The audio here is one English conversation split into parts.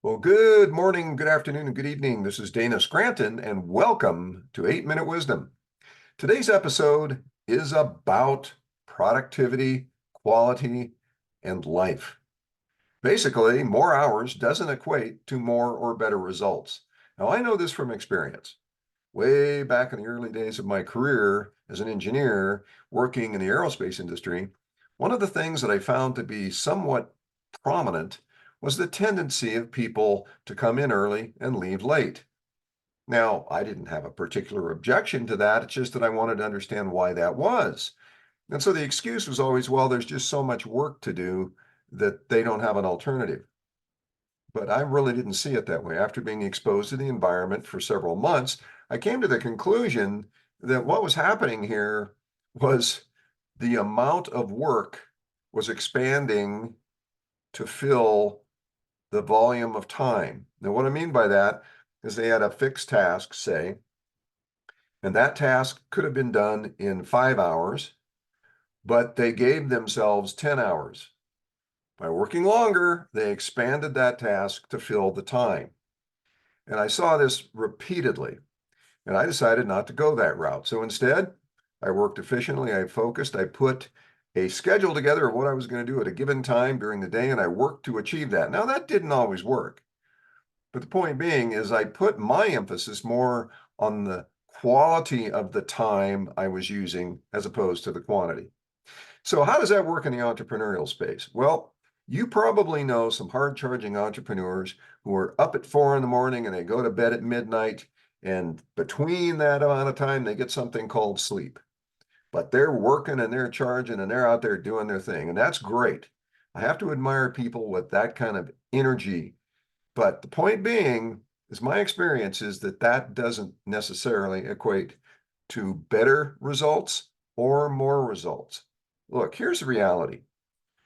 Well, good morning, good afternoon, and good evening. This is Dana Scranton, and welcome to 8 Minute Wisdom. Today's episode is about productivity, quality, and life. Basically, more hours doesn't equate to more or better results. Now, I know this from experience. Way back in the early days of my career as an engineer working in the aerospace industry, one of the things that I found to be somewhat prominent was the tendency of people to come in early and leave late. Now, I didn't have a particular objection to that. It's just that I wanted to understand why that was. And so the excuse was always, well, there's just so much work to do that they don't have an alternative. But I really didn't see it that way. After being exposed to the environment for several months, I came to the conclusion that what was happening here was the amount of work was expanding to fill the volume of time. Now, what I mean by that is they had a fixed task, say, and that task could have been done in 5 hours, but they gave themselves 10 hours. By working longer, they expanded that task to fill the time. And I saw this repeatedly, and I decided not to go that route. So instead, I worked efficiently, I focused, I put a schedule together of what I was going to do at a given time during the day, and I worked to achieve that. Now, that didn't always work. But the point being is I put my emphasis more on the quality of the time I was using as opposed to the quantity. So how does that work in the entrepreneurial space? Well, you probably know some hard-charging entrepreneurs who are up at 4 in the morning and they go to bed at midnight. And between that amount of time, they get something called sleep. But they're working and they're charging and they're out there doing their thing. And that's great. I have to admire people with that kind of energy. But the point being is my experience is that that doesn't necessarily equate to better results or more results. Look, here's the reality.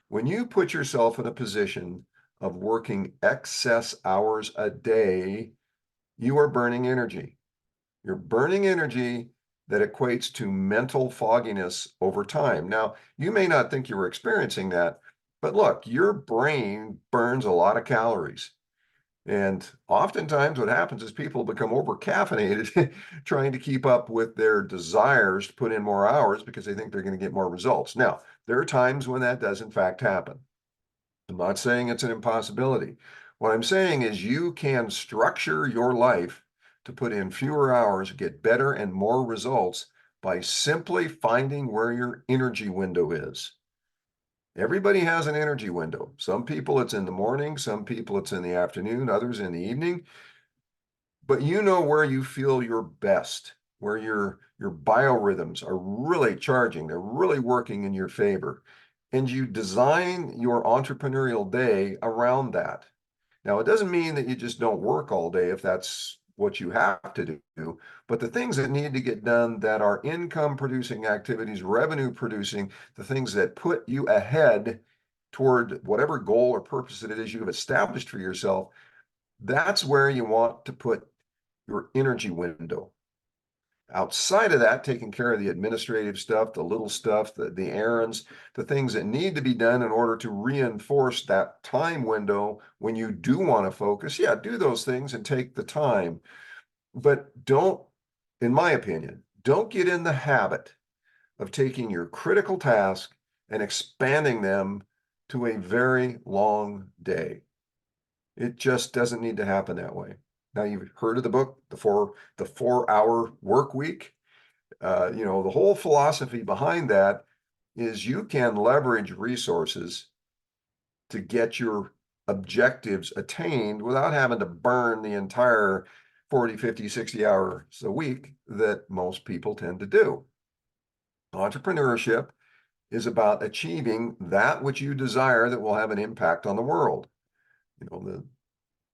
When you put yourself in a position of working excess hours a day, you are burning energy. You're burning energy that equates to mental fogginess over time. Now, you may not think you were experiencing that, but look, your brain burns a lot of calories. And oftentimes what happens is people become over caffeinated trying to keep up with their desires to put in more hours because they think they're going to get more results. Now, there are times when that does in fact happen. I'm not saying it's an impossibility. What I'm saying is you can structure your life to put in fewer hours, get better and more results by simply finding where your energy window is. Everybody has an energy window. Some people it's in the morning, some people it's in the afternoon, others in the evening. But you know where you feel your best, where your biorhythms are really charging, they're really working in your favor. And you design your entrepreneurial day around that. Now, it doesn't mean that you just don't work all day if that's what you have to do, but the things that need to get done that are income producing activities, revenue producing, the things that put you ahead toward whatever goal or purpose it is you've established for yourself, that's where you want to put your energy window. Outside of that, taking care of the administrative stuff, the little stuff, the errands, the things that need to be done in order to reinforce that time window when you do want to focus, yeah, do those things and take the time. But don't, in my opinion, don't get in the habit of taking your critical task and expanding them to a very long day. It just doesn't need to happen that way. Now you've heard of the book, the 4 hour work week. The whole philosophy behind that is you can leverage resources to get your objectives attained without having to burn the entire 40, 50, 60 hours a week that most people tend to do. Entrepreneurship is about achieving that which you desire that will have an impact on the world. You know,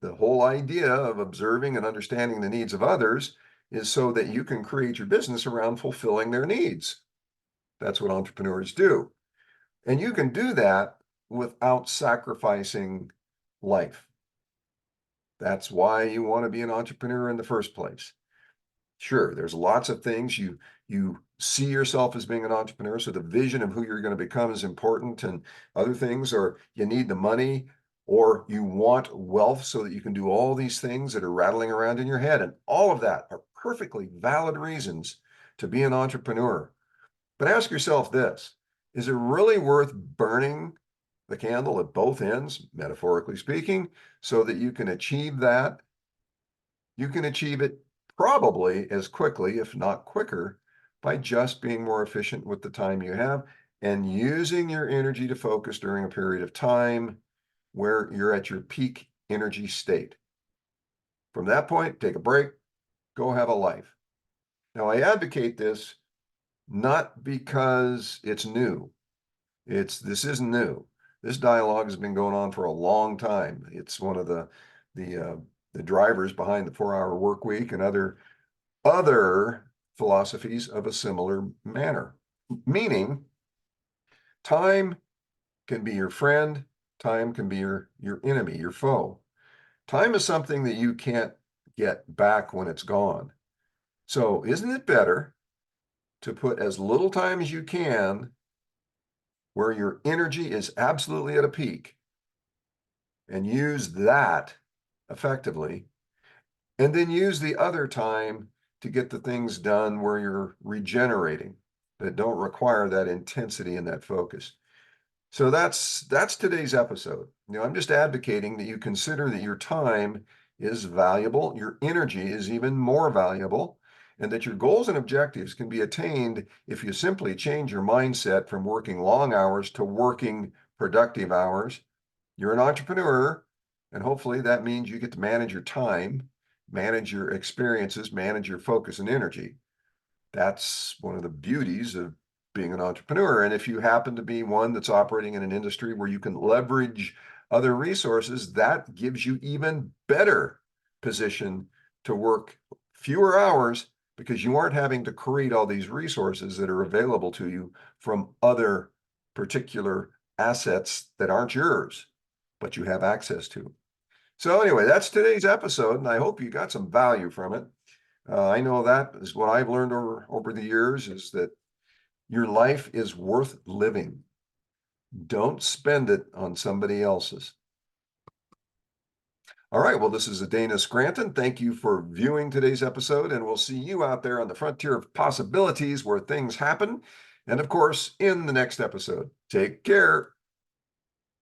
the whole idea of observing and understanding the needs of others is so that you can create your business around fulfilling their needs. That's what entrepreneurs do. And you can do that without sacrificing life. That's why you want to be an entrepreneur in the first place. Sure, there's lots of things you see yourself as being an entrepreneur, so the vision of who you're going to become is important, and other things are you need the money. or you want wealth so that you can do all these things that are rattling around in your head. And all of that are perfectly valid reasons to be an entrepreneur. But ask yourself this, is it really worth burning the candle at both ends, metaphorically speaking, so that you can achieve that? You can achieve it probably as quickly, if not quicker, by just being more efficient with the time you have and using your energy to focus during a period of time where you're at your peak energy state. From that point, take a break, go have a life. Now, I advocate this not because it's new. This isn't new. This dialogue has been going on for a long time. It's one of the uh, the drivers behind the 4-hour work week and other philosophies of a similar manner. Meaning, time can be your friend, time can be your enemy, your foe. Time is something that you can't get back when it's gone. So, isn't it better to put as little time as you can where your energy is absolutely at a peak and use that effectively, and then use the other time to get the things done where you're regenerating that don't require that intensity and that focus? So that's today's episode. I'm just advocating that you consider that your time is valuable, your energy is even more valuable, and that your goals and objectives can be attained if you simply change your mindset from working long hours to working productive hours. You're an entrepreneur, and hopefully that means you get to manage your time, manage your experiences, manage your focus and energy. That's one of the beauties of being an entrepreneur. And if you happen to be one that's operating in an industry where you can leverage other resources, that gives you even better position to work fewer hours because you aren't having to create all these resources that are available to you from other particular assets that aren't yours, but you have access to. So anyway, that's today's episode, and I hope you got some value from it. I know that is what I've learned over the years is that your life is worth living. Don't spend it on somebody else's. All right, well, this is Dana Scranton. Thank you for viewing today's episode, and we'll see you out there on the frontier of possibilities where things happen. And of course, in the next episode. Take care.